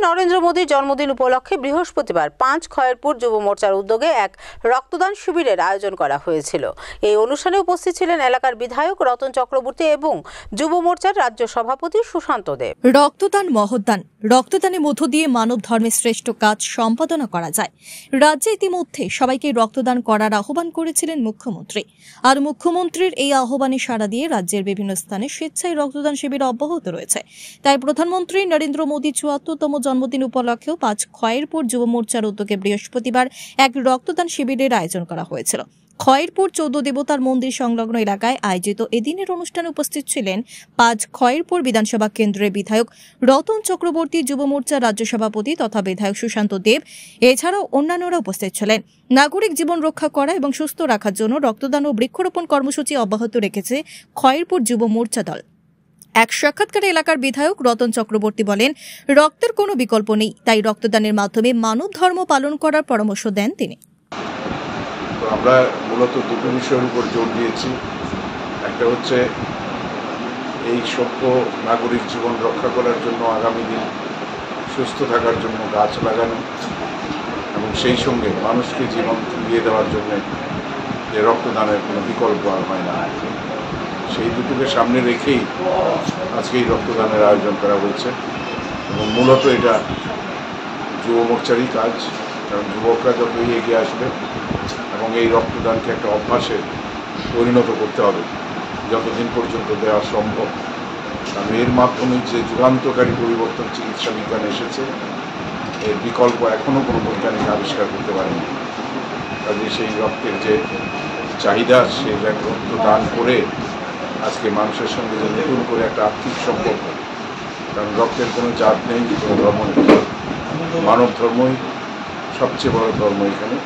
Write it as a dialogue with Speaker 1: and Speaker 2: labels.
Speaker 1: নরেন্দ্র মোদীর জন্মদিন উপলক্ষে বৃহস্পতিবার ৫ খয়েরপুর যুব মোর্চার উদ্যোগে এক রক্তদান শিবিরের আয়োজন করা হয়েছিল। এই অনুষ্ঠানে উপস্থিত ছিলেন এলাকার বিধায়ক রতন চক্রবর্তী এবং যুব মোর্চার রাজ্য সভাপতি সুশান্ত দেব।
Speaker 2: রক্তদান মহৎদান, রক্তদানের মধ্য দিয়ে মানব ধর্মের শ্রেষ্ঠ কাজ সম্পাদনা করা যায়। রাজ্যে ইতিমধ্যে সবাইকে রক্তদান করার আহ্বান করেছিলেন মুখ্যমন্ত্রী। আর মুখ্যমন্ত্রীর এই আহ্বানে সাড়া দিয়ে রাজ্যের বিভিন্ন স্থানে স্বেচ্ছায় রক্তদান শিবির অব্যাহত রয়েছে। তাই প্রধানমন্ত্রী নরেন্দ্র মোদী ৭৪তম জন্মদিন উপলক্ষেও ৫ খয়েরপুর যুব মোর্চার উদ্যোগে বৃহস্পতিবার এক রক্তদান শিবিরের আয়োজন করা হয়েছিল। খয়েরপুর ১৪ দেবতার মন্দির সংলগ্ন এলাকায় আয়োজিত এদিনের অনুষ্ঠানে উপস্থিত ছিলেন ৫ খয়েরপুর বিধানসভা কেন্দ্রের বিধায়ক রতন চক্রবর্তী, যুব মোর্চার রাজ্য সভাপতি তথা বিধায়ক সুশান্ত দেব। এছাড়াও অন্যান্যরা উপস্থিত ছিলেন। নাগরিক জীবন রক্ষা করা এবং সুস্থ রাখার জন্য রক্তদান ও বৃক্ষরোপণ কর্মসূচি অব্যাহত রেখেছে খয়েরপুর যুব মোর্চা দল। এক সাক্ষাৎকারে এলাকার বিধায়ক রতন চক্রবর্তী বলেন, রক্তের কোনো বিকল্প নেই, তাই রক্তদানের মাধ্যমে মানব ধর্ম পালন করার পরামর্শ দেন তিনি।
Speaker 3: আমরা মূলত দুটো বিষয়ের উপর জোর দিয়েছি। একটা হচ্ছে এই সভ্য নাগরিক জীবন রক্ষা করার জন্য, আগামী দিন সুস্থ থাকার জন্য গাছ লাগানো, এবং সেই সঙ্গে মানুষকে জীবন ফিরিয়ে দেওয়ার জন্য যে রক্তদানের কোনো বিকল্প আর হয় না, সেই দুটোকে সামনে রেখেই আজকে এই রক্তদানের আয়োজন করা হয়েছে। এবং মূলত এটা যুব মোর্চারই কাজ, কারণ যুবকরা যতই এগিয়ে আসবে এবং এই রক্তদানকে একটা অভ্যাসে পরিণত করতে হবে যতদিন পর্যন্ত দেওয়া সম্ভব। কারণ এর মাধ্যমে যে যুগান্তকারী পরিবর্তন চিকিৎসা বিজ্ঞানে এসেছে, এর বিকল্প এখনও কোনো বৈজ্ঞানিক আবিষ্কার করতে পারেনি। কাজে সেই রক্তের যে চাহিদা, সেই রক্ত দান করে আজকে মানুষের সঙ্গে যে নতুন করে একটা আর্থিক সম্পর্ক, কারণ রক্তের কোনো জাত নেই, কোনো ধর্ম নেই, মানব ধর্মই সবচেয়ে বড় ধর্ম এখানে।